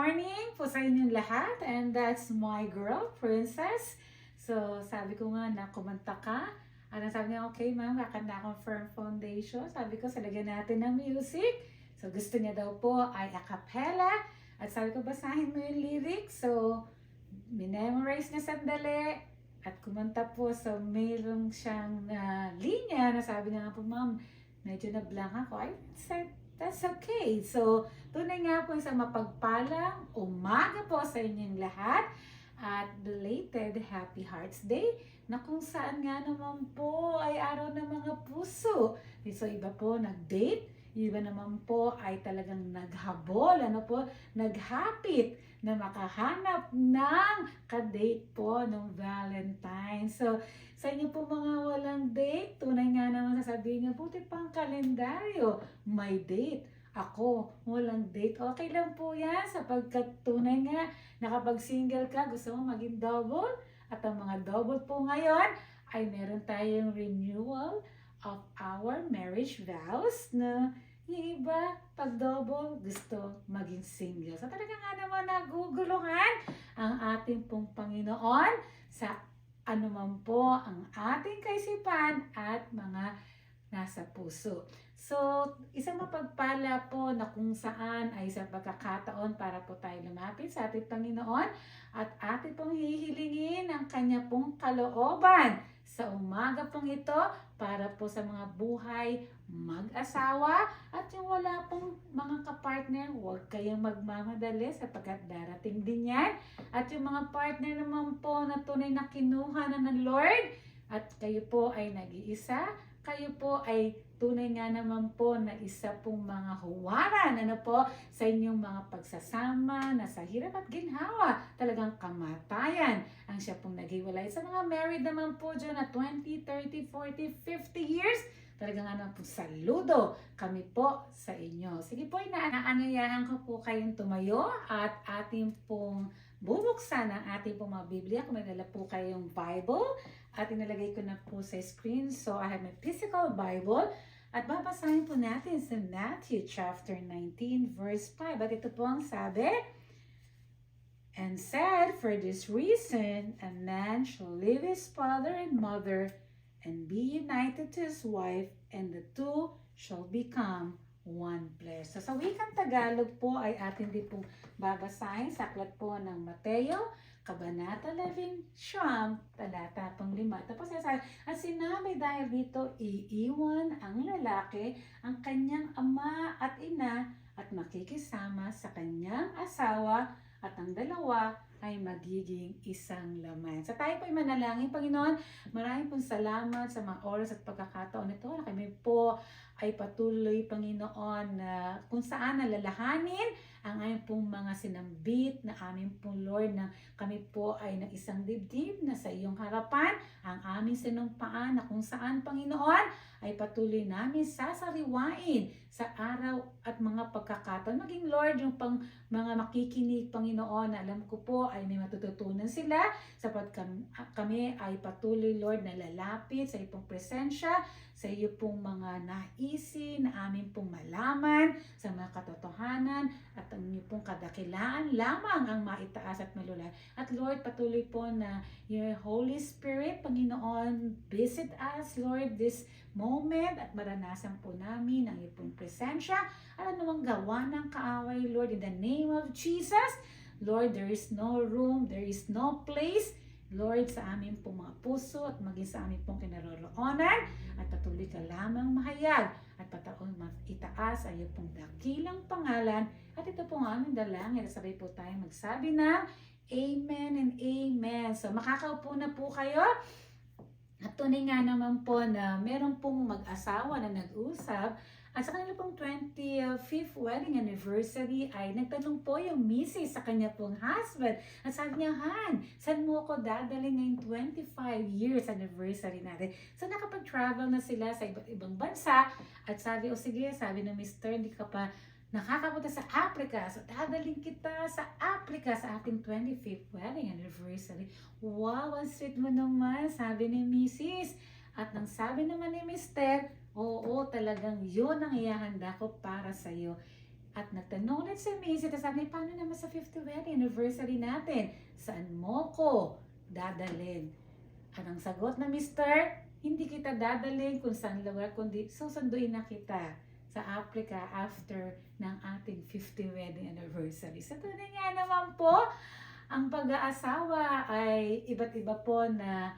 morning po sa inyong lahat, and that's my girl, Princess. So, sabi ko nga na kumanta ka. At sabi niya, okay ma'am, kakanta akong Firm Foundation. Sabi ko, salagyan natin ng music. So, gusto niya daw po ay a cappella. At sabi ko, basahin mo yung lyrics. So, minemorize niya sandali. At kumanta po, so mayroong siyang linya na sabi niya nga po, ma'am, medyo na-blank ako. I said, that's okay. So, tunay nga po isang mapagpalang umaga po sa inyong lahat at belated Happy Hearts Day na kung saan nga naman po ay araw ng mga puso. So, iba po nag-date, iba naman po ay talagang naghabol, naghapit na makahanap ng ka-date po ng Valentine. So, sa inyo po mga walang date, tunay nga naman sasabihin niyo, buti pang kalendaryo, may date. Ako, walang date. Okay lang po yan sapagkat tunay nga na kapag single ka, gusto mo maging double. At ang mga double po ngayon ay meron tayong renewal of our marriage vows na yung iba, pag double, gusto maging single. So talaga nga naman naguguluhan ang ating pong Panginoon sa anuman po ang ating kaisipan at mga nasa puso. So, isang mapagpala po na kung saan ay isang pagkakataon para po tayo lumapit sa ating Panginoon at ating pong hihilingin ang Kanya pong kalooban sa umaga pong ito para po sa mga buhay mag-asawa at yung wala pong mga kapartner, huwag kayong magmamadali sapagkat darating din yan. At yung mga partner naman po na tunay na kinuha na ng Lord at kayo po ay nag-iisa, kayo po ay tunay nga naman po na isa pong mga huwaran sa inyong mga pagsasama na sa hirap at ginhawa, talagang kamatayan ang siya pong naghiwalay. Sa mga married naman po dyan na 20, 30, 40, 50 years, talagang naman po saludo kami po sa inyo. Sige po, inaanyayahan ko po kayong tumayo at ating pong bubuksan ang ating pong mga Biblia. Kung may dala po kayong Bible at inalagay ko na po sa screen. So I have my physical Bible at babasahin po natin sa Matthew chapter 19 verse 5. At ito po ang sabi, and said, for this reason, a man shall leave his father and mother and be united to his wife, and the two shall become one flesh. So sa wikang Tagalog po ay atin din pong babasahin sa aklat po ng Mateo, Kabanata 11, Siyam, talata pang 5. Tapos at sinabi dahil dito, iiwan ang lalaki ang kanyang ama at ina at makikisama sa kanyang asawa at ang dalawa ay magiging isang laman. So tayo po ay manalangin, Panginoon. Maraming pong salamat sa mga oras at pagkakataon nito na kami po ay patuloy, Panginoon, na kung saan nalalahanin ang aming pong mga sinambit na aming pong Lord na kami po ay ng isang dibdib na sa iyong harapan, ang aming sinumpaan na kung saan, Panginoon, ay patuloy namin sasariwain sa araw at mga pagkakataon. Maging Lord, yung mga makikinig, Panginoon, na alam ko po ay may matututunan sila sapat kami ay patuloy, Lord, na lalapit sa iyong presensya, sa iyo pong mga naisin na amin pong malaman sa mga katotohanan at ang iyo pong kadakilaan lamang ang maitaas at malulay. At Lord, patuloy po na your Holy Spirit, Panginoon, visit us, Lord, this moment at maranasan po namin ang iyo pong presensya at anumang gawa ng kaaway, Lord, in the name of Jesus. Lord, there is no room, there is no place, Lord, sa amin pong mga puso at maging sa amin pong kinaroroonan at patuloy ka lamang mahayag at pataon itaas ay pong dakilang pangalan at ito pong aming dalangin. Sabay po tayo magsabi ng Amen and Amen. So makakaupo na po kayo. At tunay nga naman po na meron pong mag-asawa na nag-usap at sa kanila pong 25th wedding anniversary ay nagtanong po yung misis sa kanya pong husband. At sabi niya, Han, saan mo ako dadalhin ngayong 25 years anniversary natin? So nakapag-travel na sila sa iba't ibang bansa at sabi, sige, sabi ng Mr., hindi ka pa nakakapunta sa Africa. So dadalhin kita sa Africa sa ating 25th wedding anniversary. Wow, ang sweet mo naman, sabi ni Mrs. At nang sabi naman ni Mr., oo, talagang yun ang ihahanda ko para sa'yo. At nagtanong ulit si Macy, tapos sabi, paano naman sa 50th wedding anniversary natin? Saan mo ko dadalhin? At ang sagot na Mister, hindi kita dadalhin kung saan lugar, kundi susunduin na kita sa Africa after ng ating 50th wedding anniversary. Sa tunay nga naman po, ang pag-aasawa ay iba't iba po na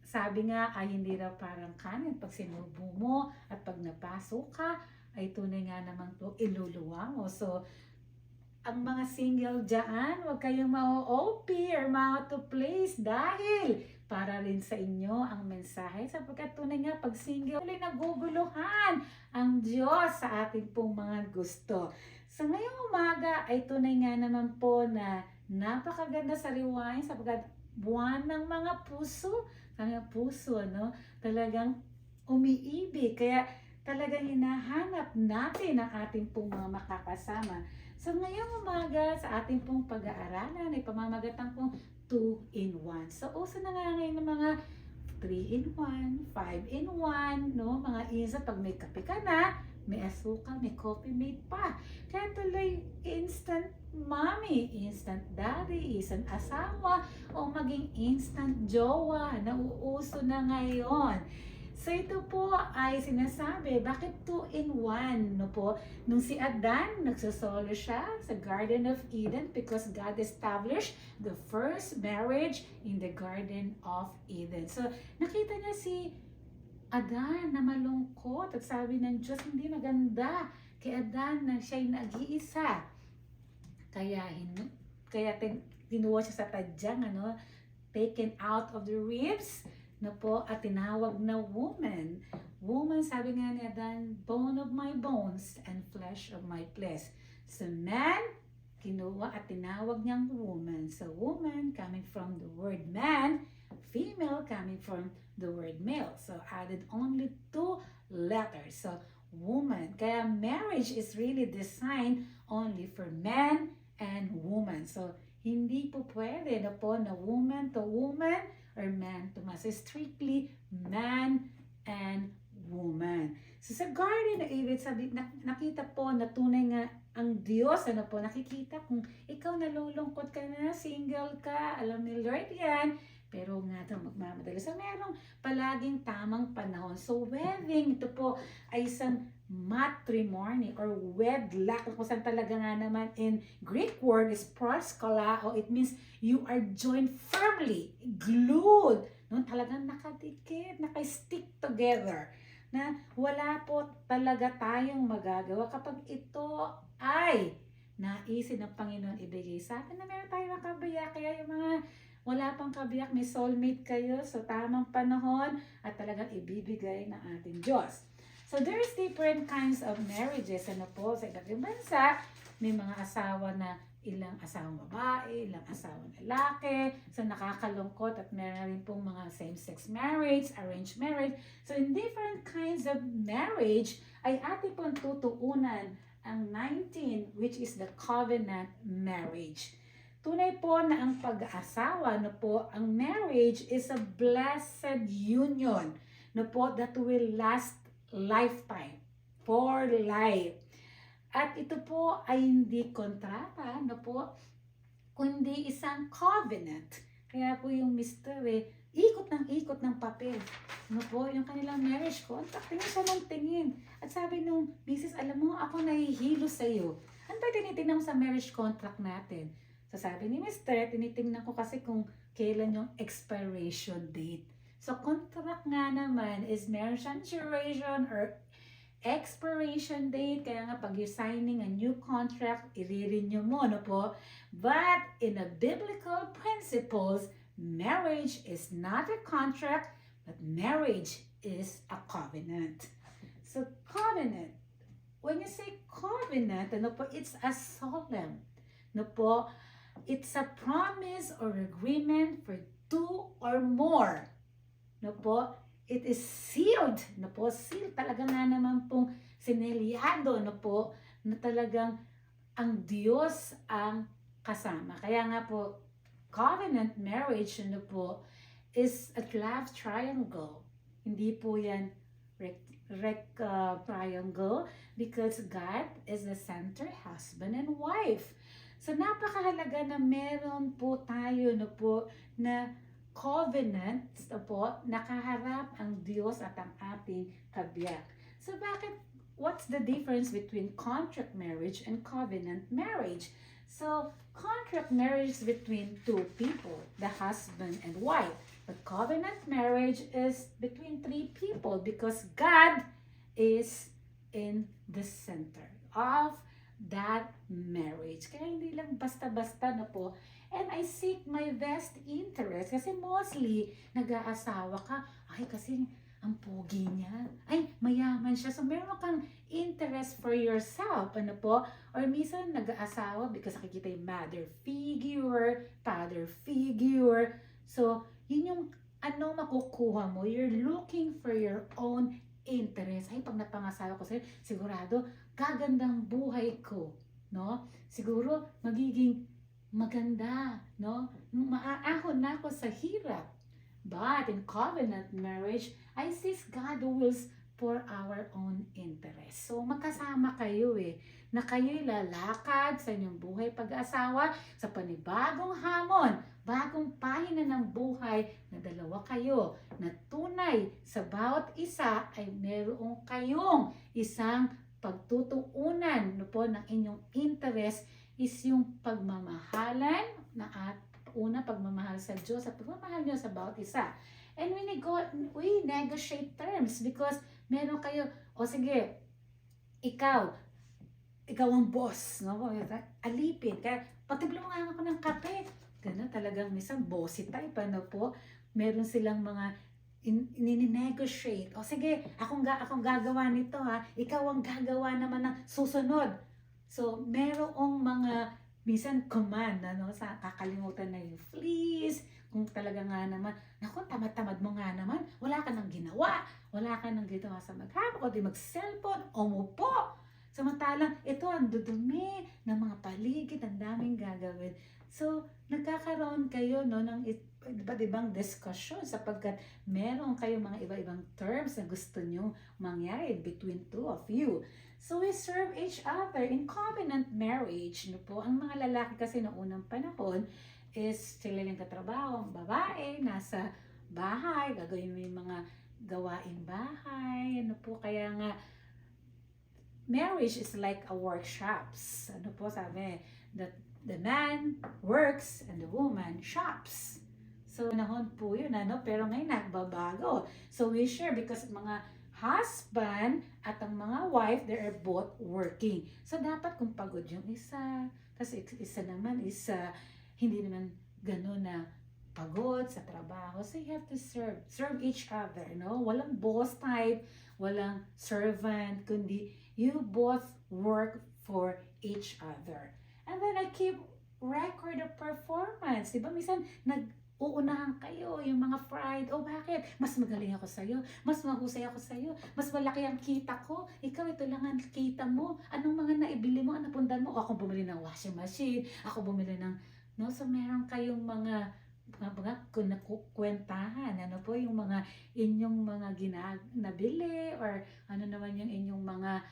sabi nga ay hindi raw parang kanin pag sinubo mo at pag napasok ka ay tunay nga naman po iluluwa mo. So, ang mga single dyan, huwag kayong ma-OP or ma-to place dahil para rin sa inyo ang mensahe sapagkat tunay nga pag single ay naguguluhan ang Diyos sa ating pong mga gusto. Sa ngayong umaga ay tunay nga naman po na napakaganda sa rewind sapagkat buwan ng mga puso, talagang umiibig. Kaya talagang hinahanap natin ang ating pong mga makakasama. So ngayong umaga sa ating pong pag-aaralan ay pamamagatan pong 2-in-1. So uso na nga ngayon ng mga 3-in-1, 5-in-1, no? Mga isa pag may kape ka na, may asukal, may coffee mate pa. Kaya tuloy instant mommy, instant daddy, instant asawa, o maging instant jowa na uuso na ngayon. So ito po ay sinasabi, bakit 2-in-1? No po? Nung si Adan, nagsosolo siya sa Garden of Eden because God established the first marriage in the Garden of Eden. So nakita niya si Adan na malungkot at sabi ng Diyos hindi maganda kay Adan na siya'y nag-iisa. Kaya tinuwa siya sa tadyang, taken out of the ribs, na po, at tinawag na woman. Woman, sabi nga ni Adan, bone of my bones and flesh of my flesh. So man, kinuha at tinawag niyang woman. So woman coming from the word man, female coming from the word male. So added only 2 letters. So woman. Kaya marriage is really designed only for man and woman. So hindi po pwede na po na woman to woman or man to man. So strictly man and woman. So sa Garden of Eden, sabi, nakita po na tunay nga ang Diyos, nakikita kung ikaw nalulungkot ka na, single ka, alam ni Lord yan, pero nga ito magmamadali. So merong palaging tamang panahon. So wedding, ito po ay isang matrimony or wedlock, kung saan talaga nga naman in Greek word is proskalao, it means you are joined firmly, glued, talagang nakadikit, naka-stick together, na wala po talaga tayong magagawa kapag ito ay naisin ng Panginoon ibigay sa atin na meron tayong makabiyak. Kaya yung mga wala pang kabiyak, may soulmate kayo sa tamang panahon at talagang ibibigay ng ating Diyos. So there's different kinds of marriages. Po, sa iba't ibang bansa, may mga asawa na ilang asawang babae, ilang asawang lalaki. So nakakalungkot at meron rin pong mga same-sex marriage, arranged marriage. So in different kinds of marriage, ay ating pong tutuunan ang 19, which is the covenant marriage. Tunay po na ang pag-aasawa, ang marriage is a blessed union, that will last lifetime, for life. At ito po ay hindi kontrata, kundi isang covenant. Kaya po yung Mr. ikot ng papel. Yung kanilang marriage contract, tingin siya ng tingin. At sabi nung Mrs., alam mo, ako nahihilo sa'yo. Ano ba tinitingnan mo sa marriage contract natin? So sabi ni Mr., tinitingnan ko kasi kung kailan yung expiration date. So contract nga naman is meron siyang duration or expiration date. Kaya nga pag you're signing a new contract, i-renew mo, But in the biblical principles, marriage is not a contract, but marriage is a covenant. So covenant, when you say covenant, it's a solemn, it's a promise or agreement for 2 or more. It is sealed, seal talaga nga naman pong sinelyado, na talagang ang Diyos ang kasama. Kaya nga po, covenant marriage, is a love triangle. Hindi po yan triangle because God is the center, husband and wife. So napakahalaga na meron po tayo no po na covenant no po, nakaharap ang Diyos at ang ating kabiyak. So what's the difference between contract marriage and covenant marriage? So contract marriage is between two people, the husband and wife. But covenant marriage is between three people because God is in the center of that marriage. Kaya hindi lang basta-basta na po. And I seek my best interest. Kasi mostly, nag-aasawa ka, ay kasi ang pogi niya. Ay, mayaman siya. So, meron kang interest for yourself. Ano po? Or minsan, nag-aasawa because nakikita yung mother figure, father figure. So, yun yung makukuha mo. You're looking for your own interest. Ay, pag napangasawa ko sa'yo, sigurado, gagandang buhay ko, no? Siguro, magiging maganda, no? Maaahon na ako sa hirap. But in covenant marriage, I seek God wills for our own interest. So, magkasama kayo na kayo'y lalakad sa inyong buhay pag-asawa sa panibagong hamon, bagong pahina ng buhay na dalawa kayo, na tunay sa bawat isa ay meron kayong isang pagtutuunan no po, ng inyong interest is yung pagmamahalan na at pagmamahal sa Diyos at pagmamahal nyo sa bawat isa. And we negotiate terms because meron kayo, sige, ikaw ang boss, no? Alipin. Kaya, patimpla mo nga ako ng kape. Gano'n talagang minsan bossy type, ano po? Meron silang mga ini-negotiate. Sige, akong gagawa nito ha. Ikaw ang gagawa naman ng susunod. So, merong mga minsan command, sa kakalimutan na yung please, kung talaga nga naman, naku, tamad-tamad mo nga naman, wala ka nang ginawa sa maghapon, o di mag-cellphone, umupo. Samantalang, ito ang dudumi ng mga paligid, ang daming gagawin. So, nagkakaroon kayo ng iba't ibang discussion sapagkat meron kayo mga iba-ibang terms na gusto nyo mangyari between two of you. So, we serve each other in covenant marriage. Ang mga lalaki kasi noong unang panahon is sila yung katrabaho, ang babae, nasa bahay, gagawin mo yung mga gawaing bahay. Kaya nga, marriage is like a workshops. Sabi, that the man works and the woman shops. So, nahon po yun, pero ngayon nagbabago. So, we share because mga husband at ang mga wife, they are both working. So, dapat kung pagod yung isa, kasi isa naman is hindi naman gano'n na pagod sa trabaho. So, you have to serve each other, Walang boss type, walang servant, kundi you both work for each other. And then I keep record of performance. Diba, minsan uunahan kayo, yung mga pride, bakit? Mas magaling ako sa'yo, mas mahusay ako sa'yo, mas malaki ang kita ko, ikaw ito lang ang kita mo, anong mga naibili mo, napundan mo, ako bumili ng washing machine, ako bumili ng, so meron kayong mga nakukwentahan, yung mga inyong mga nabili, or naman yung inyong mga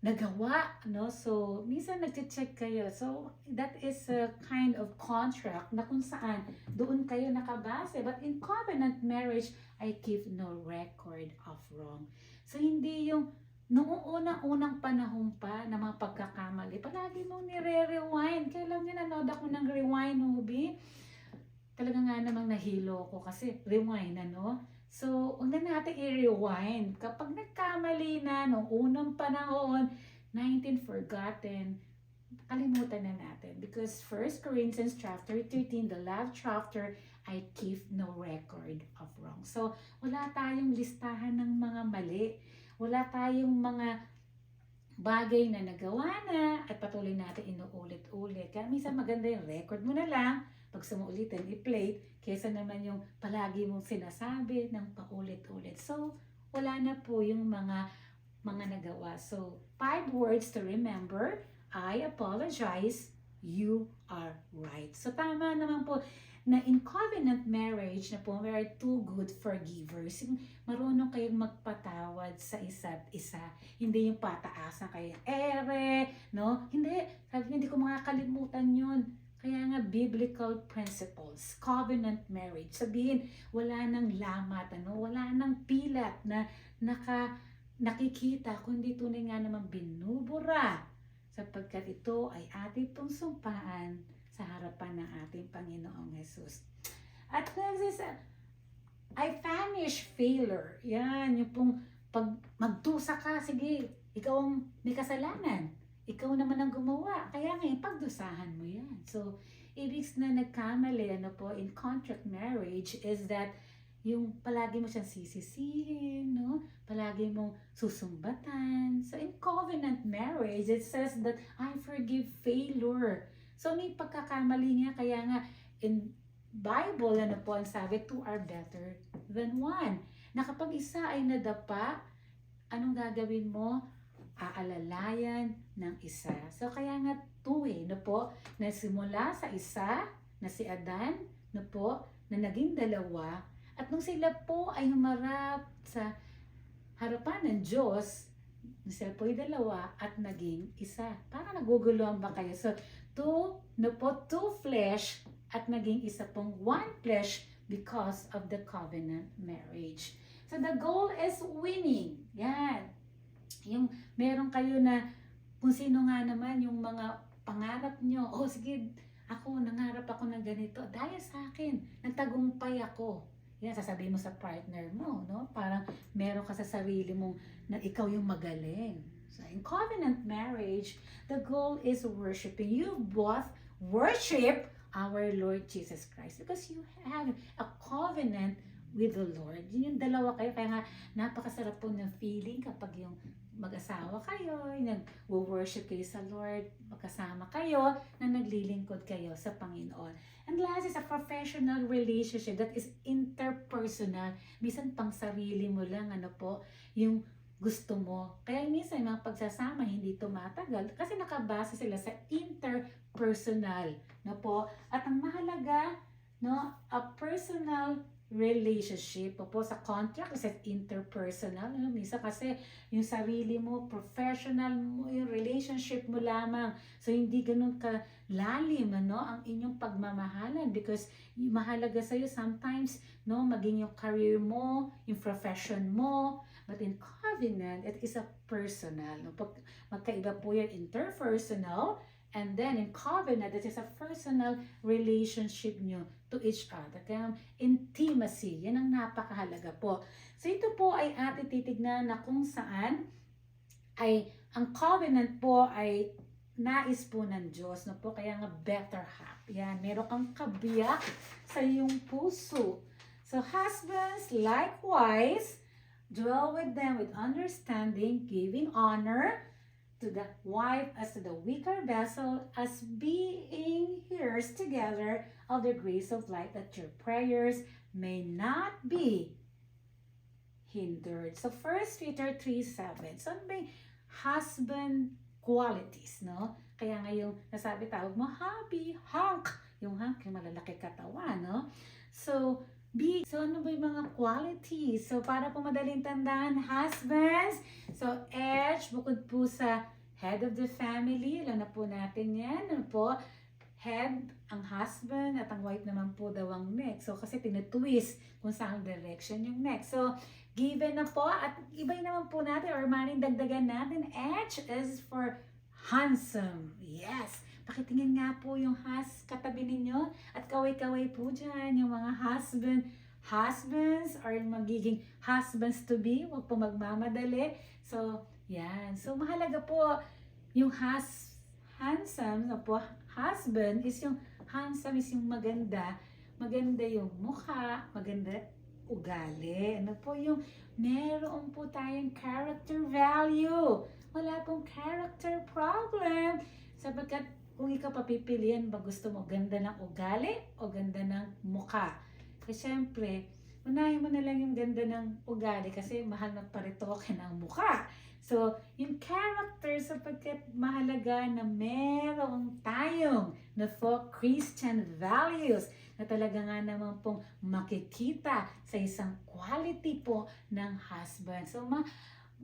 nagawa, So, minsan nag-check kayo. So, that is a kind of contract na kung saan doon kayo nakabase. But in covenant marriage, I keep no record of wrong. So, hindi yung noong unang panahon pa na mga pagkakamali, palagi mong nire-rewind. Kailan nyo nanood ako ng rewind movie? Talaga nga namang nahilo ko kasi rewind, So, huwag na natin i-rewind. Kapag nagkamali na noong unang panahon, 19 forgotten, kalimutan na natin. Because 1 Corinthians chapter 13, the last chapter, I keep no record of wrong. So, wala tayong listahan ng mga mali. Wala tayong mga bagay na nagawa na at patuloy natin inuulit-ulit. Kaya minsan maganda yung record mo na lang, pag sumuulitin, i-play, kesa naman yung palagi mong sinasabi ng paulit-ulit. So, wala na po yung mga nagawa. So, 5 words to remember: I apologize, you are right. So, tama naman po na in covenant marriage na po, we are two good forgivers. Yung marunong kayong magpatawad sa isa't isa. Hindi yung pataasan kayo, no? Hindi. Sabi niya, hindi ko makakalimutan yun. Kaya nga, biblical principles, covenant marriage. Sabihin, wala nang lamat, wala nang pilat na nakikita, kundi tunay nga naman binubura. Sapagkat ito ay ating pong sumpaan sa harapan ng ating Panginoong Jesus. At next is, I vanish failure. Yan, yung pong pag magdusa ka, sige, ikaw ang may kasalanan. Ikaw naman ang gumawa. Kaya ngayon, pagdusahan mo yan. So, ibig na nagkamali, in contract marriage is that yung palagi mo siyang sisisihin, no? Palagi mong susumbatan. So, in covenant marriage, it says that I forgive failure. So, may pagkakamali niya, kaya nga, in Bible, ang sabi, two are better than one. Na kapag isa ay nadapa, anong gagawin mo? Aalalayan ng isa. So, kaya nga, two na simula sa isa, na si Adan, na naging dalawa, at nung sila po ay humarap sa harapan ng Diyos, sila po ay dalawa at naging isa. Parang naguguluhan ba kayo? So, two flesh at naging isa pong one flesh because of the covenant marriage. So, the goal is winning. Yan. Yung meron kayo na kung sino nga naman yung mga pangarap nyo. Oh, sige, nangarap ako ng ganito. Dahil sa akin, nagtagumpay ako. Yan, sasabihin mo sa partner mo, no? Parang meron ka sa sarili mong na ikaw yung magaling. So, in covenant marriage, the goal is worshiping. You both worship our Lord Jesus Christ because you have a covenant with the Lord. Yun yung dalawa kayo. Kaya nga, napakasarap po ng feeling kapag yung mag-asawa kayo, nag-worship kayo sa Lord, magkasama kayo, na naglilingkod kayo sa Panginoon. And last is a professional relationship that is interpersonal. Minsan pang sarili mo lang, yung gusto mo. Kaya minsan yung mga pagsasama hindi tumatagal kasi nakabase sila sa interpersonal. At ang mahalaga, a personal relationship sa contract kasi interpersonal. Minsan kasi yung sarili mo, professional mo, yung relationship mo lamang. So hindi ganun kalalim ang inyong pagmamahalan because yung mahalaga sa'yo sometimes maging yung career mo, yung profession mo. But in covenant, it is a personal. Magkaiba po yan, interpersonal. And then in covenant, it is a personal relationship nyo to each other. Kaya intimacy, yan ang napakahalaga po. So ito po ay ating titignan na kung saan ay ang covenant po ay nais po ng Diyos. Kaya nga better half. Yan, meron kang kabiyak sa iyong puso. So husbands, likewise, dwell with them with understanding, giving honor to the wife as to the weaker vessel, as being heirs together of the grace of life, that your prayers may not be hindered. So 1 Peter 3:7. So ano ba yung husband qualities, no? Kaya ngayon nasabi tawag mo, hubby, hunk. Yung hunk, yung malalaki katawan, no? So ano ba yung mga qualities? So, para po madaling tandaan, husbands, so H, bukod po sa head of the family, alam na po natin yan, head ang husband at ang wife naman po daw ang neck. So, kasi tinutwist kung saan direction yung neck. So, given na po, at iba naman po natin, or maring dagdagan natin, H is for handsome. Yes! Pakitingin nga po yung katabi ninyo at kaway-kaway po dyan, yung mga husbands or magiging husbands to be, huwag po magmamadali. So, yan. So, mahalaga po yung handsome, husband is yung handsome is yung maganda. Maganda yung mukha, maganda ugali. Yung meron po tayong character value. Wala pong character problem. Sapagkat kung ikaw papipilian ba gusto mo ganda ng ugali o ganda ng mukha? Kasi syempre, unahin mo na lang yung ganda ng ugali kasi mahal magparitoke ng mukha. So, yung character sapagkat mahalaga na meron tayong na for Christian values na talaga nga naman pong makikita sa isang quality po ng husband. So,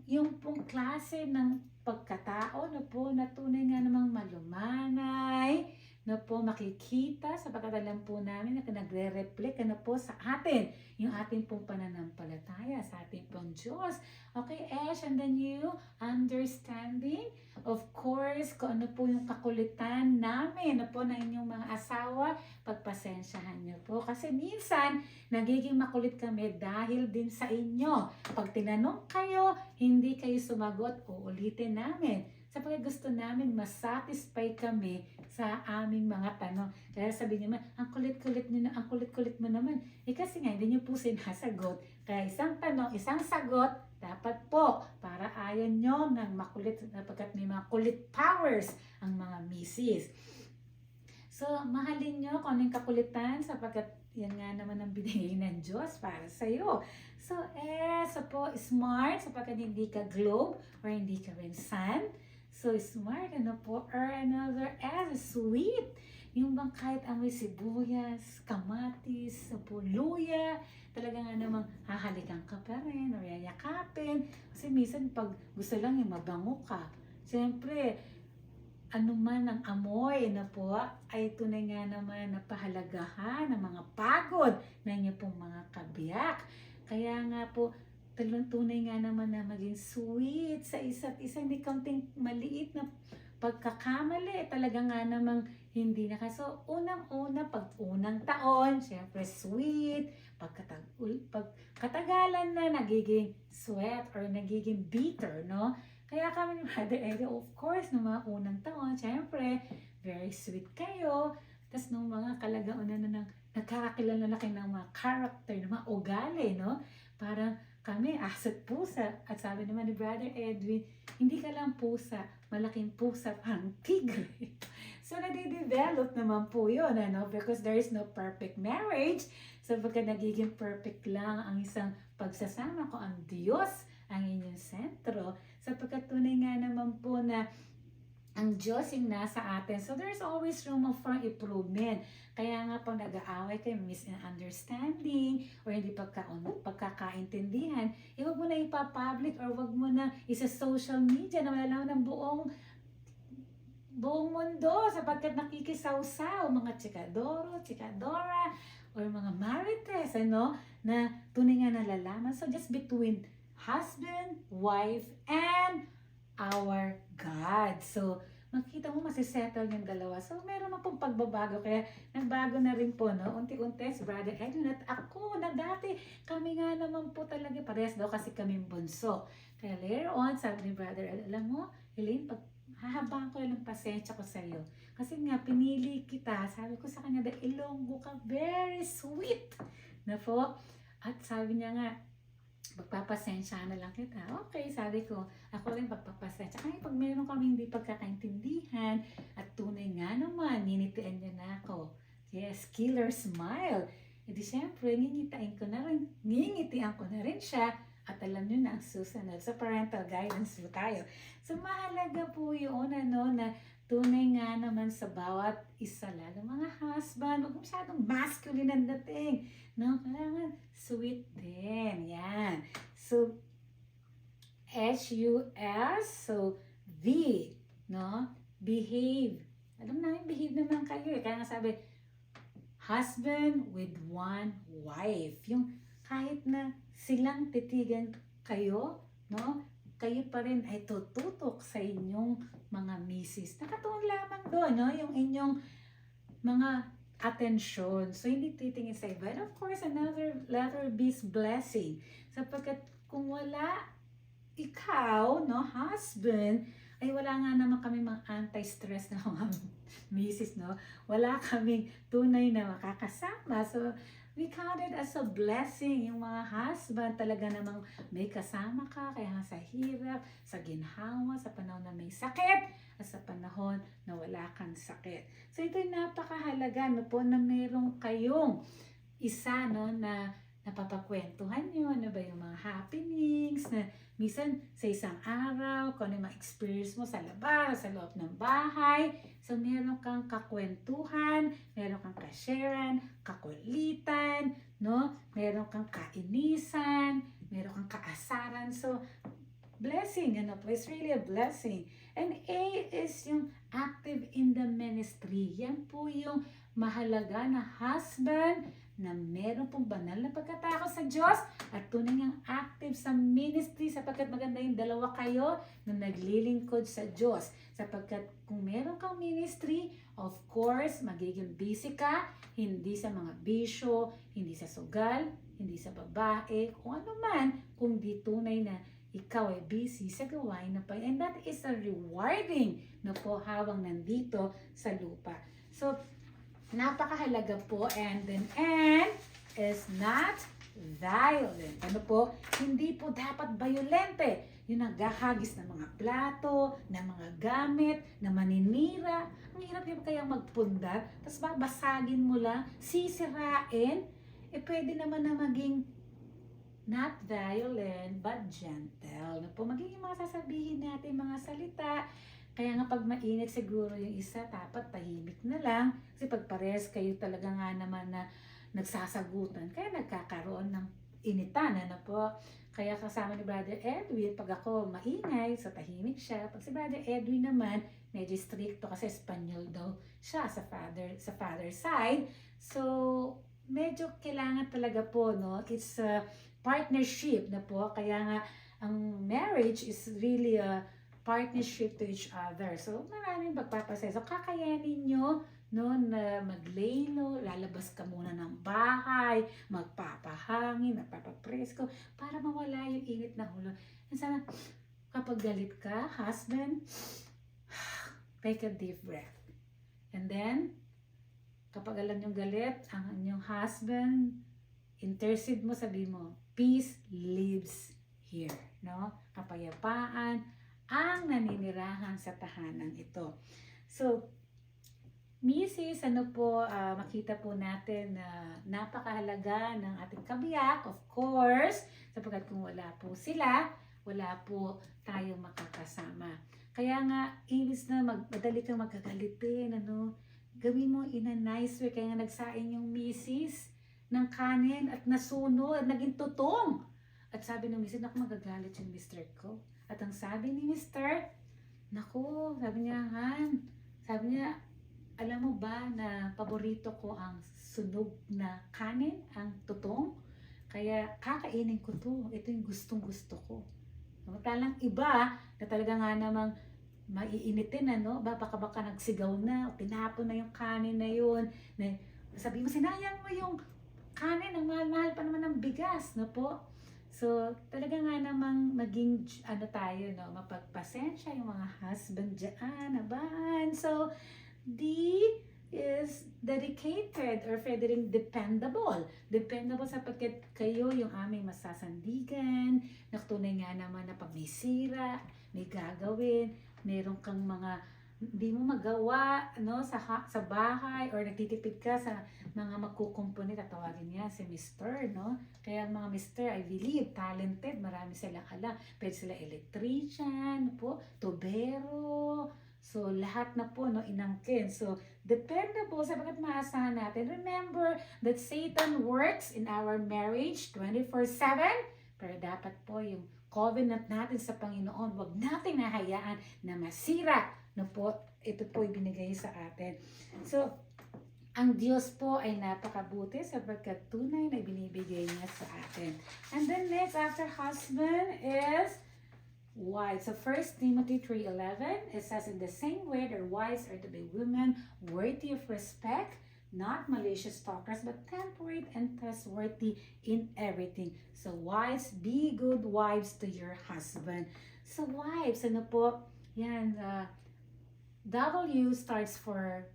yung pong klase ng pagkatao na po na tunay nga namang malumanay, na po makikita sapagkat alam po namin na nagre-reflect na po sa atin yung ating pong pananampalataya sa ating pong Diyos. Okay, Ash, and then you understanding, of course, kung ano po yung kakulitan namin na po na inyong mga asawa, pagpasensyahan niyo po. Kasi minsan, nagiging makulit kami dahil din sa inyo. Pag tinanong kayo, hindi kayo sumagot, uulitin namin. Sapagkat gusto namin masatisfy kami sa aming mga tanong. Kaya sabi niyo man, ang kulit-kulit niyo na, ang kulit-kulit mo naman. Kasi nga, hindi niyo po sinasagot. Kaya isang tanong, isang sagot, dapat po, para ayaw nyo ng makulit, sapagkat may mga kulit powers ang mga misis. So, mahalin nyo kung anong kakulitan, sapagkat yan nga naman ang binigay ng Diyos para sa'yo. So, so po, smart, sapagkat hindi ka globe or hindi ka rin sun. So, smart, ano po, or another S, sweet. Yung bang kahit amoy sibuyas, kamatis, po, luya, talaga nga namang hahalikan ka pa rin, or yayakapin. Kasi minsan pag gusto lang yung mabango ka, siyempre, ano man ang amoy na po ay tunay nga naman na pahalagahan ng mga pagod na inyo pong mga kabiyak. Kaya nga po, tunay nga naman na maging sweet sa isa't isa, hindi kaunting maliit na pagkakamali, talaga nga namang hindi na. So, unang-una, pag unang taon, syempre sweet, pagkatagalan na, nagiging sweat or nagiging bitter, no? Kaya kami ni Brother Eddie, of course, nung mga unang taon, syempre, very sweet kayo. Tapos nung mga kalagaunan na nagkakakilala na kayo ng mga character, ng mga ugali, no? Parang kami, aso't pusa. At sabi naman ni Brother Edwin, hindi ka lang pusa, malaking pusa, parang tigre. So, nade-develop naman po yun, ano? Because there is no perfect marriage. So, pagka nagiging perfect lang ang isang pagsasama ko, ang Diyos ang inyong sentro. Sapagkat tunay nga naman po na ang Diyos yung nasa atin. So, there's always room for improvement. Kaya nga po nag-aaway kayo, misunderstanding, or hindi pagkakaintindihan, huwag mo na ipapublic or huwag mo na isa-social media na malalaman ng buong mundo sapagkat nakikisawsaw mga chikadoro, chikadora, or mga marites, ano, na tunay nga nalalaman. So, just between husband, wife, and our God. So, makikita mo masisettle yung dalawa. So, meron na pong pagbabago. Kaya, nagbago na rin po, no? Unti-unti, si Brother Edwin at ako na dati, kami nga naman po talaga, parehas daw kasi kaming bunso. Kaya later on, sabi ni Brother Edwin, alam mo, Elaine, hahabang ko yung pasensya ko sa iyo. Kasi nga, pinili kita. Sabi ko sa kanya, Ilonggo ka, very sweet. Na po. At sabi niya nga, magpapasensya na lang kita. Okay, sabi ko, ako rin magpapasensya. Kaya pag meron kami hindi pagkakaintindihan at tunay nga naman, ninitian niya na ako. Yes, killer smile. E di syempre, ngingitian ko na rin siya at alam niyo na ang susunod. So, parental guidance po tayo. So, mahalaga po yun, ano, na tunay nga naman sa bawat isa, lalo mga husband, huwag masyadong masculine ang dating. No? Kailangan sweet din. Yan. So, S-U-S, so V, no? Behave. Alam namin, behave naman kayo eh. Kaya nga sabi, husband with one wife. Yung kahit na silang titigan kayo, no? Kayo pa rin ay tututok sa inyong mga misis. Nakatuon lamang doon, no? Yung inyong mga atensyon. So, hindi titingin sa iba. And of course, another letter B is blessing. Sapagkat kung wala ikaw, no, husband, ay wala nga naman kami mga anti-stress na mga misis, no? Wala kaming tunay na makakasama. So, we count it as a blessing. Yung mga husband talaga namang may kasama ka, kaya nga sa hirap, sa ginhawa, sa panahon na may sakit, at sa panahon na wala kang sakit. So ito'y napakahalaga, no po, na merong kayong isa, no, na napapakwentuhan nyo, ano ba yung mga happenings na minsan sa isang araw, kung ano yung mga experience mo sa labas, sa loob ng bahay. So, meron kang kakwentuhan, meron kang kasharean, kakulitan, no? Meron kang kainisan, meron kang kaasaran. So, blessing, ano po, it's really a blessing. And A is yung active in the ministry. Yan po yung mahalaga na husband na meron pong banal na pagkatakot sa Diyos at tunay ngang active sa ministry sapagkat maganda yung dalawa kayo na naglilingkod sa Diyos. Sapagkat kung meron kang ministry, of course, magiging busy ka, hindi sa mga bisyo, hindi sa sugal, hindi sa babae, kung ano man, kung di tunay na ikaw ay busy sa gawain na pa. And that is a rewarding na po habang nandito sa lupa. So, napakahalaga po. And then, N is not violent. Ano po? Hindi po dapat violente. Yung naghahagis ng mga plato, ng mga gamit, na maninira. Ang hirap yung kaya magpundar. Tapos babasagin mo lang, sisirain. Pwede naman na maging not violent, but gentle. Ano po? Magiging mga sasabihin natin mga salita. Kaya nga pag mainit siguro yung isa, dapat tahimik na lang. Kasi pag pares kayo talaga nga naman na nagsasagutan, kaya nagkakaroon ng initan, ano po. Kaya kasama ni Brother Edwin, pag ako maingay, so tahimik siya. Pag si Brother Edwin naman, medyo stricto kasi Espanyol daw siya sa father side. So, medyo kailangan talaga po, no? It's a partnership na po. Kaya nga, ang marriage is really a partnership to each other. So, maraming pagpapasaya. So, kakayanin nyo, no, na maglaylo, lalabas ka muna ng bahay, magpapahangin, magpapapresko, para mawala yung init na ulo. And sana, kapag galit ka, husband, take a deep breath. And then, kapag alam yung galit, ang inyong husband, intercede mo, sabi mo, peace lives here. No? Kapayapaan ang naninirahan sa tahanan ito. So, Mrs., ano po, makita po natin na napakahalaga ng ating kabiyak, of course, sapagkat kung wala po sila, wala po tayong makakasama. Kaya nga, imbis na madali kang magkagalitin, ano, gawin mo in a nice way. Kaya nga nagsain yung Mrs. ng kanin at nasunod, naging tutong. At sabi ng Mrs., naku, magagalit yung Mr. ko. At ang sabi ni Mr., naku, sabi niya, Han, sabi niya, alam mo ba na paborito ko ang sunog na kanin, ang tutong? Kaya kakainin ko to. Ito yung gustong gusto ko. Samantalang iba na talaga nga namang maiinitin, ano? Baka nagsigaw na, tinapon na yung kanin na yun. Na, sabi mo, sinayang mo yung kanin, ang mahal-mahal pa naman ng bigas, no po? So, talaga nga namang maging, ano tayo, no, mapagpasensya yung mga husband dyan, abahan. So, D is dedicated or feathering dependable. Dependable sapagkat kayo yung aming masasandigan, natunay nga naman na pag may sira, may gagawin, meron kang mga hindi mo magawa, no, sa bahay or nagtitipid ka sa mga magkukumpuni, tatawagin niya si Mr., no? Kaya ang mga Mr., I believe, talented, marami silang alam. Pwede sila electrician, po, tubero, so lahat na po, no, inangkin. So, dependable, sapagkat maasahan natin. Remember that Satan works in our marriage 24/7, pero dapat po yung covenant natin sa Panginoon, wag natin nahayaan na masira na po, ito po ibinigay sa atin. So, ang Diyos po ay napakabuti sapagkat tunay na binibigay niya sa atin. And then next, after husband is wives. So 1 Timothy 3:11, it says, in the same way, their wives are to be women worthy of respect, not malicious talkers, but temperate and trustworthy in everything. So wives, be good wives to your husband. So wives, ano po, yan, W starts for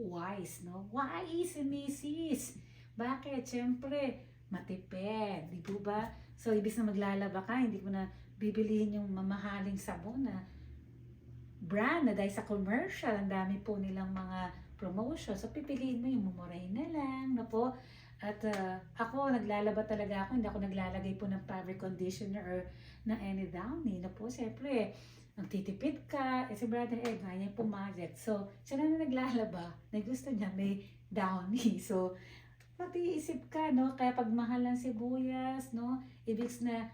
wise, no? Wise si Mrs. Bakit? Siyempre, matipid, di po ba? So, ibig na maglalaba ka, hindi mo na bibilihin yung mamahaling sabon na brand na dahil sa commercial, ang dami po nilang mga promotion. So, pipiliin mo yung mumuray na lang, na po. At ako, naglalaba talaga ako, hindi ako naglalagay po ng fabric conditioner or na any downy. Na po, siyempre, magtitipid ka, si Brother Ed, ganyan pumalit. So, siya na naglalaba, na gusto niya may downy. So, mag-iisip ka, no? Kaya pag mahal ng sibuyas, no? Ibig na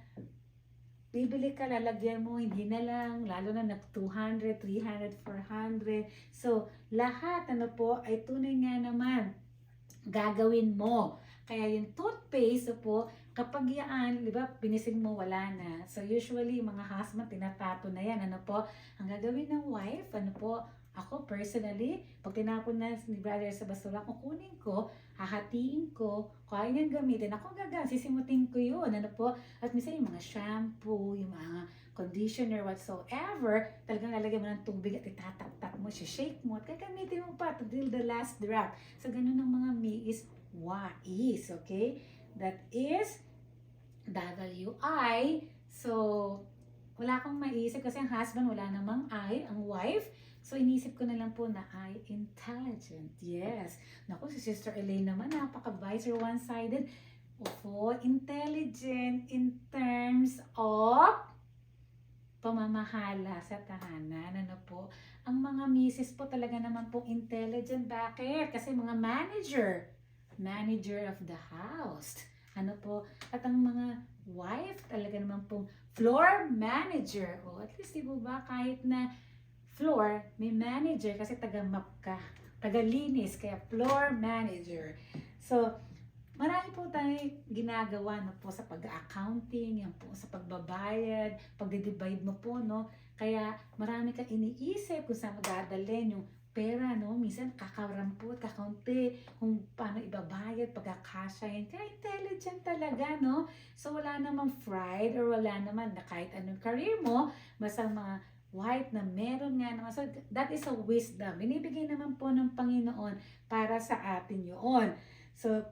bibili ka, lalagyan mo, hindi na lang, lalo na nag 200, 300, 400. So, lahat, ano po, ay tunay nga naman, gagawin mo. Kaya yung toothpaste, po, kapag yan, di ba, pinisil mo, wala na. So, usually, mga husband, tinatato na yan, ano po, ang gagawin ng wife, ano po, ako personally, pag tinapon na ni brother sa basura, kukunin ko, hahatiin ko, kaya niyang gamitin, ako sisimutin ko yun, ano po, at minsan yung mga shampoo, yung mga conditioner, whatsoever, talagang lalagyan mo ng tubig at itatap-tap mo, shake mo, at gagamitin mo pa till the last drop. So, ganun ang mga me is wais, okay? That is W-I. So, wala akong maisip kasi ang husband wala namang I, ang wife. So, inisip ko na lang po na I, intelligent. Yes. Naku, si Sister Elaine naman, napaka-wise or one-sided. Opo, intelligent in terms of pamamahala sa tahanan. Ano po? Ang mga misis po talaga naman po intelligent. Bakit? Kasi mga manager of the house. Ano po? At ang mga wife talaga naman po floor manager. O at least di ba kahit na floor, may manager kasi taga-map ka, taga-linis, kaya floor manager. So, marami po tayong ginagawa no, po sa pag-accounting, yan po sa pagbabayad, pag-divide mo po, no? Kaya marami kang iniisip kung saan magdadalhin yung pera, no? Minsan kakarampot, kakaunti, kung paano ibabayad, pagkakasyahin. Kaya intelligent talaga, no? So, wala namang fried or wala naman na kahit anong career mo, basta mga white na meron nga naman. So, that is a wisdom. Binibigay naman po ng Panginoon para sa atin yun. So,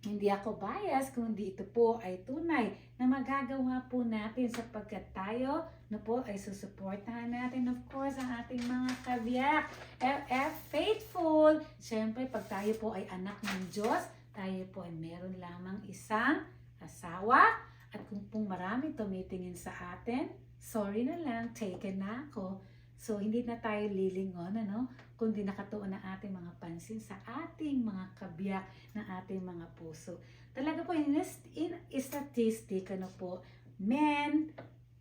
hindi ako bias, kundi ito po ay tunay na magagawa po natin sapagkat tayo na po ay susuportahan natin, of course, ang ating mga kabiyak. Faithful. Siyempre, pag tayo po ay anak ng Diyos, tayo po ay meron lamang isang asawa. At kung pong marami tumitingin sa atin, sorry na lang, taken na ako. So, hindi na tayo lilingon, ano? Kundi nakatuon ang ating mga pansin sa ating mga kabiyak ng ating mga puso. Talaga po, in statistic, ano po, men,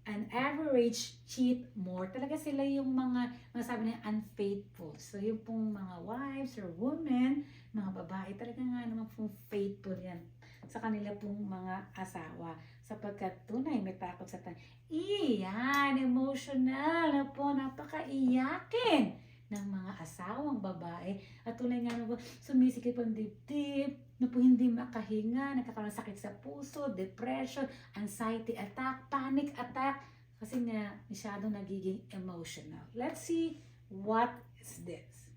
an average cheat more. Talaga sila yung mga sabi niya, unfaithful. So, yung pong mga wives or women, mga babae, talaga nga naman pong faithful yan sa kanila pong mga asawa. Sapagkat tunay, may takot sa iyan, emotional na po, napakaiyakin ng mga asawang babae. At tunay nga na po, sumisikip ang dibdib, na po hindi makahinga, nagkakaroon sakit sa puso, depression, anxiety attack, panic attack, kasi nga masyadong nagiging emotional. Let's see what is this.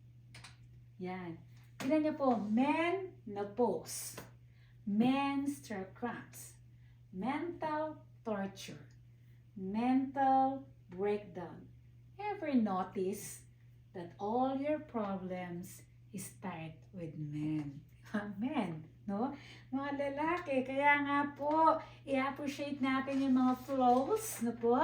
Yan. Tignan niyo po, menopause, menstrual cramps, mental torture, mental breakdown. Ever notice that all your problems start with men? Men, no? Mga lalaki, kaya nga po, i-appreciate natin yung mga flaws, no po?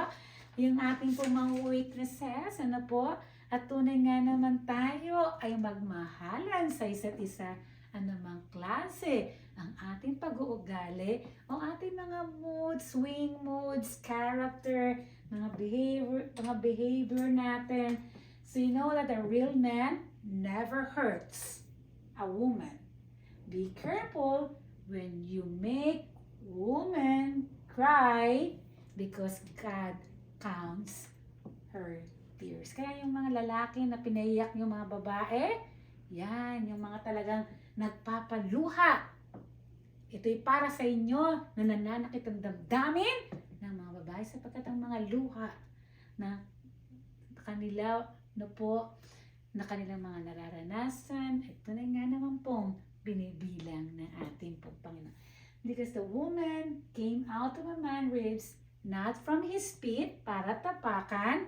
Yung ating po mga weaknesses, ano po? At tunay nga naman tayo ay magmahalan sa isa't isa, anumang klase ang ating pag-uugali, o ating mga moods, swing moods, character, mga behavior natin. So you know that a real man never hurts a woman. Be careful when you make woman cry because God counts her tears. Kaya yung mga lalaki na pinaiyak yung mga babae, yan, yung mga talagang nagpapaluha. Ito'y para sa inyo na nananakit ang damdamin ng mga babae sapagkat ang mga luha na kanila na kanilang mga nararanasan, ito na nga naman pong binibilang ng ating pong Panginoon. Because the woman came out of a man's ribs, not from his feet para tapakan,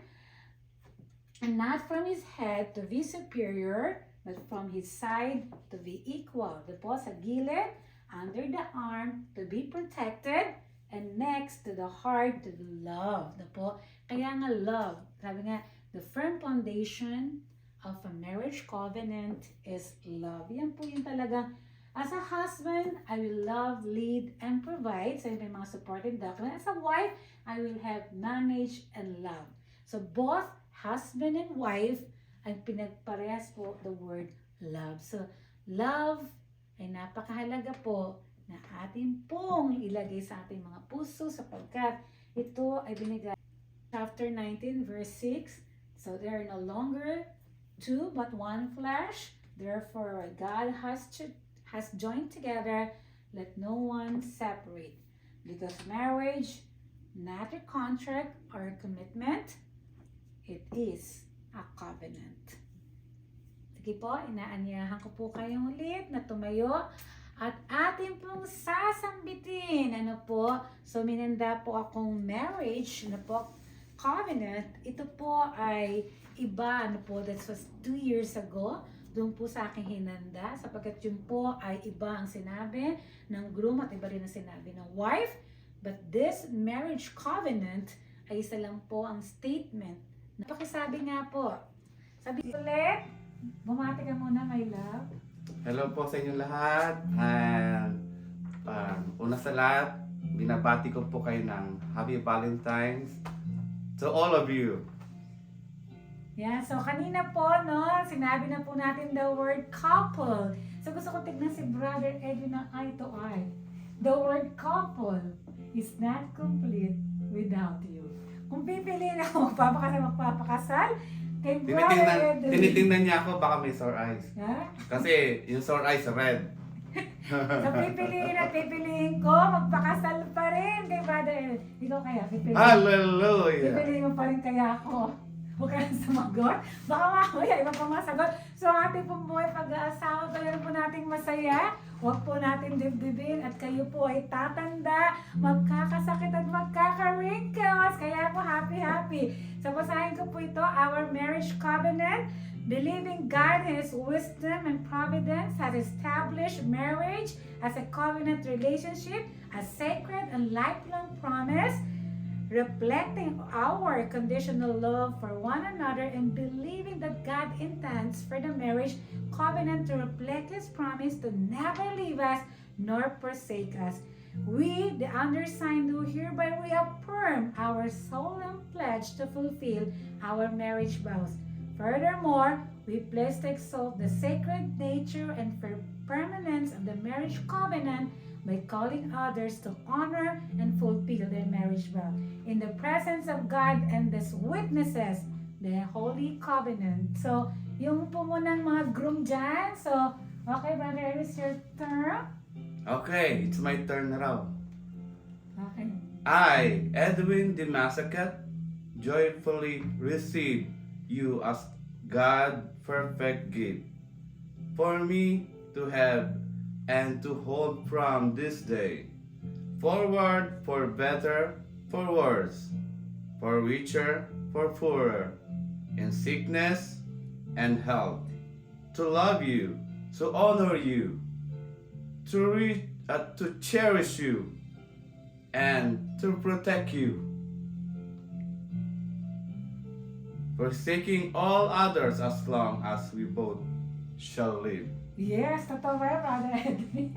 and not from his head to be superior, but from his side to be equal. Diba? Sa gilid, under the arm to be protected, and next to the heart to love. Na po? Kaya nga love, sabi nga, the firm foundation of a marriage covenant is love. Yan po yung talagang, as a husband, I will love, lead, and provide. So, yung mga supporting doctrine. As a wife, I will help, manage, and love. So, both husband and wife, ay pinagparehas po the word love. So, love ay napakahalaga po na atin pong ilagay sa ating mga puso sapagkat ito ay binigay. Chapter 19 verse 6, so they are no longer two but one flesh. Therefore, God has joined together, let no one separate. Because marriage, not a contract or a commitment, it is a covenant. Sige po, inaanyahan ko po kayong ulit na tumayo at atin pong sasambitin. Ano po? So, minanda po akong marriage, ano po, covenant. Ito po ay iba, ano po, that was 2 years ago. Doon po sa aking hinanda, sapagkat yun po ay iba ang sinabi ng groom at iba rin ang sinabi ng wife. But this marriage covenant ay isa lang po ang statement. Napakisabi nga po. Sabi ulit, bumati ka muna, my love. Hello po sa inyo lahat. And una sa lahat, binabati ko po kayo ng Happy Valentine's to all of you. Yeah, so kanina po, no, sinabi na po natin the word couple. So gusto ko tignan si Brother Edwin na eye to eye. The word couple is not complete without you. Kung pipiliin ako magpapakasal kay Brother Edwin. Tinitingnan niya ako, baka may sore eyes. Ha? Kasi yung sore eyes red. So pipiliin ko, magpakasal pa rin kay Brother Edwin. Ikaw kaya, Hallelujah! pipiliin mo pa rin kaya ako. Huwag ka nang sumagot. Baka mamaya, iba pa masagot. So, ating pong buhay pag-aasawa, talagang po nating masaya. Huwag po natin dibdibin at kayo po ay tatanda, magkakasakit at magkaka-wrinkles. Kaya po, happy. So, basahin ko po ito, our marriage covenant. Believing God in His wisdom and providence has established marriage as a covenant relationship, a sacred and lifelong promise, reflecting our conditional love for one another and believing that God intends for the marriage covenant to reflect His promise to never leave us nor forsake us. We, the undersigned, do hereby reaffirm our solemn pledge to fulfill our marriage vows. Furthermore, we pledge to exalt the sacred nature and permanence of the marriage covenant by calling others to honor and fulfill their marriage vow. In the presence of God and His witnesses, the Holy Covenant. So, yung po muna ng mga groom dyan. So, okay, Brother, it's your turn. Okay, it's my turn now. Okay. I, Edwin de Masacat, joyfully receive you as God's perfect gift for me to have and to hold from this day forward, for better, for worse, for richer, for poorer, in sickness and health, to love you, to honor you, to cherish you, and to protect you, forsaking all others as long as we both shall live. Yes, totoo ba, Brother Edwin?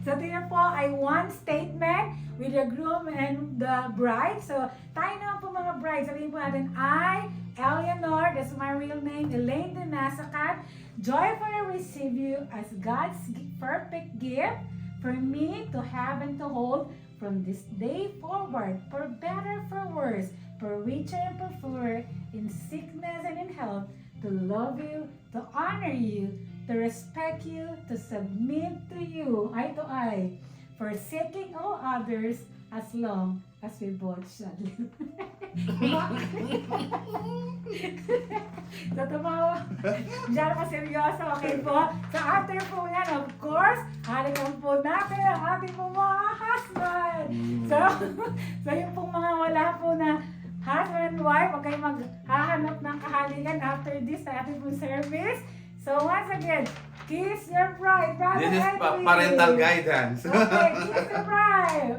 So, tingnan po ay one statement with the groom and the bride. So, tayo naman po mga bride. Sabihin po natin, I, Eleanor, that's my real name, Elaine de Masacat, joyfully receive you as God's perfect gift for me to have and to hold from this day forward, for better, for worse, for richer and for poorer, in sickness and in health, to love you, to honor you, to respect you, to submit to you, eye to eye, forsaking all others as long as we both shall live. So, tumawa. Diyan ka seryoso, okay po? So, after po yan, of course, halikan po natin ang ating po mga husband. So yung pong mga wala po na husband and wife, huwag kayong maghahanap ng kahalikan after this sa ating pong service. So, once again, Kiss your bride, Brother This is Edwin. parental guidance. Okay, kiss the bride.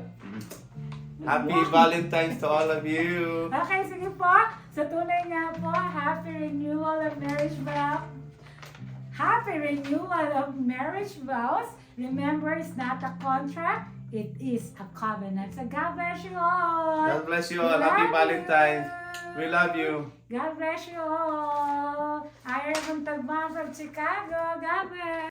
Happy Valentine's to all of you. Okay, sige po. Sa tunay nga po, happy renewal of marriage vows. Happy renewal of marriage vows. Remember, it's not a contract. It is a covenant. So God bless you all. God bless you all. We Happy love Valentine's. you. We love you. God bless you all. I am from Tagban from Chicago. God bless.